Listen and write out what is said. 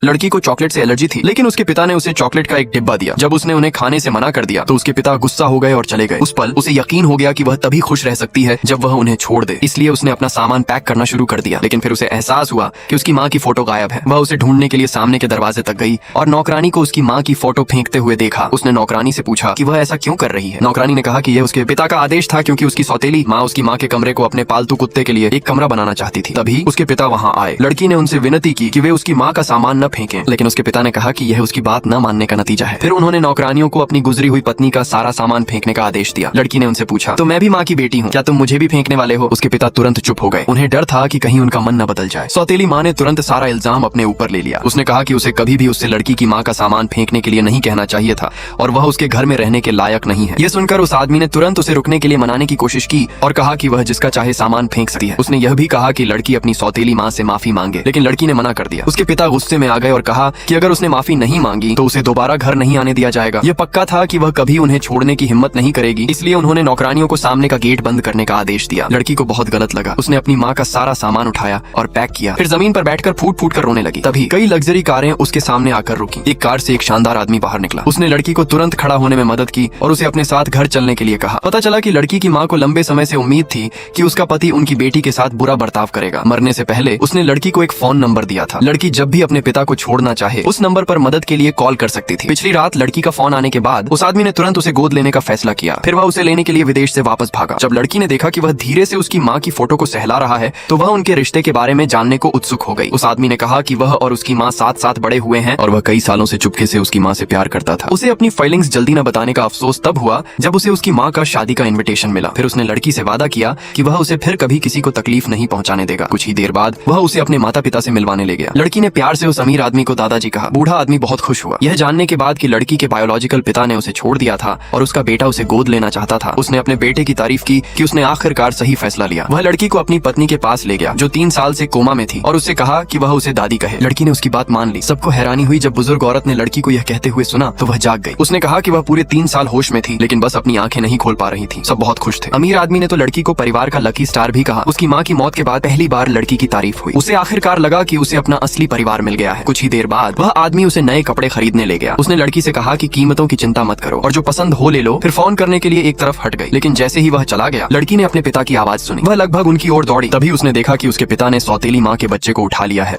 लड़की को चॉकलेट से एलर्जी थी, लेकिन उसके पिता ने उसे चॉकलेट का एक डिब्बा दिया। जब उसने उन्हें खाने से मना कर दिया तो उसके पिता गुस्सा हो गए और चले गए। उस पल उसे यकीन हो गया कि वह तभी खुश रह सकती है जब वह उन्हें छोड़ दे, इसलिए उसने अपना सामान पैक करना शुरू कर दिया। लेकिन फिर उसे एहसास हुआ कि उसकी माँ की फोटो गायब है। वह उसे ढूंढने के लिए सामने के दरवाजे तक गई और नौकरानी को उसकी माँ की फोटो फेंकते हुए देखा। उसने नौकरानी से पूछा कि वह ऐसा क्यों कर रही है। नौकरानी ने कहा कि यह उसके पिता का आदेश था, क्योंकि उसकी सौतेली माँ उसकी माँ के कमरे को अपने पालतू कुत्ते के लिए एक कमरा बनाना चाहती थी। तभी उसके पिता वहाँ आए। लड़की ने उनसे विनती की कि वे उसकी माँ का सामान न फेंकें, लेकिन उसके पिता ने कहा कि यह उसकी बात न मानने का नतीजा है। फिर उन्होंने नौकरानियों को अपनी गुजरी हुई पत्नी का सारा सामान फेंकने का आदेश दिया। लड़की ने उनसे पूछा, तो मैं भी माँ की बेटी हूँ, क्या तुम मुझे भी फेंकने वाले हो? उसके पिता तुरंत चुप हो गए। उन्हें डर था कि कहीं उनका मन न बदल जाए। सौतेली माँ ने तुरंत सारा इल्जाम अपने ऊपर ले लिया। उसने कहा कि उसे कभी भी उससे लड़की की माँ का सामान फेंकने के लिए नहीं कहना चाहिए था और वह उसके घर में रहने के लायक नहीं है। यह सुनकर उस आदमी ने तुरंत उसे रुकने के लिए मनाने की कोशिश की और कहा कि वह जिसका चाहे सामान फेंक सकती है। उसने यह भी कहा कि लड़की अपनी सौतेली माँ से माफी मांगे, लेकिन लड़की ने मना कर दिया। उसके पिता गुस्से में आ गए और कहा कि अगर उसने माफी नहीं मांगी तो उसे दोबारा घर नहीं आने दिया जाएगा। यह पक्का था कि वह कभी उन्हें छोड़ने की हिम्मत नहीं करेगी, इसलिए उन्होंने नौकरानियों को सामने का गेट बंद करने का आदेश दिया। लड़की को बहुत गलत लगा। उसने अपनी माँ का सारा सामान उठाया और पैक किया, फिर जमीन पर बैठकर फूट फूट कर रोने लगी। तभी कई लग्जरी कारें उसके सामने आकर रुकी। एक कार से एक शानदार आदमी बाहर निकला। उसने लड़की को तुरंत खड़ा होने में मदद की और उसे अपने साथ घर चलने के लिए कहा। पता चला कि लड़की की माँ को लंबे समय से उम्मीद थी कि उसका पति उनकी बेटी के साथ बुरा बर्ताव करेगा। मरने से पहले उसने लड़की को एक फोन नंबर दिया था। लड़की जब भी अपने पिता को छोड़ना चाहे उस नंबर पर मदद के लिए कॉल कर सकती थी। पिछली रात लड़की का फोन आने के बाद उस आदमी ने तुरंत उसे गोद लेने का फैसला किया। फिर वह उसे लेने के लिए विदेश से वापस भागा। जब लड़की ने देखा कि वह धीरे से उसकी माँ की फोटो को सहला रहा है तो वह उनके रिश्ते के बारे में जानने को उत्सुक हो गई। उस आदमी ने कहा कि वह और उसकी माँ साथ साथ बड़े हुए हैं और वह कई सालों से चुपके से उसकी माँ से प्यार करता था। उसे अपनी फीलिंग्स जल्दी न बताने का अफसोस तब हुआ जब उसे उसकी माँ का शादी का इन्विटेशन मिला। फिर उसने लड़की से वादा किया कि वह उसे फिर कभी किसी को तकलीफ नहीं पहुंचाने देगा। कुछ ही देर बाद वह उसे अपने माता पिता से मिलवाने ले गया। लड़की ने प्यार से उस अमीर आदमी को दादाजी कहा। बूढ़ा आदमी बहुत खुश हुआ यह जानने के बाद कि लड़की के बायोलॉजिकल पिता ने उसे छोड़ दिया था और उसका बेटा उसे गोद लेना चाहता था। उसने अपने बेटे की तारीफ की कि उसने आखिरकार सही फैसला लिया। वह लड़की को अपनी पत्नी के पास ले गया जो 3 साल से कोमा में थी और उससे कहा कि वह उसे दादी कहे। लड़की ने उसकी बात मान ली। सबको हैरानी हुई जब बुजुर्ग औरत ने लड़की को यह कहते हुए सुना तो वह जाग गई। उसने कहा कि वह पूरे 3 साल होश में थी, लेकिन बस अपनी आंखें नहीं खोल पा रही थी। सब बहुत खुश थे। अमीर आदमी ने तो लड़की को परिवार का लकी स्टार भी कहा। उसकी माँ की मौत के बाद पहली बार लड़की की तारीफ हुई। उसे आखिरकार लगा कि उसे अपना असली परिवार मिल गया है। कुछ ही देर बाद वह आदमी उसे नए कपड़े खरीदने ले गया। उसने लड़की से कहा कि कीमतों की चिंता मत करो और जो पसंद हो ले लो। फिर फोन करने के लिए एक तरफ हट गई, लेकिन जैसे ही वह चला गया लड़की ने अपने पिता की आवाज सुनी। वह लगभग उनकी ओर दौड़ी। तभी उसने देखा कि उसके पिता ने सौतेली माँ के बच्चे को उठा लिया है।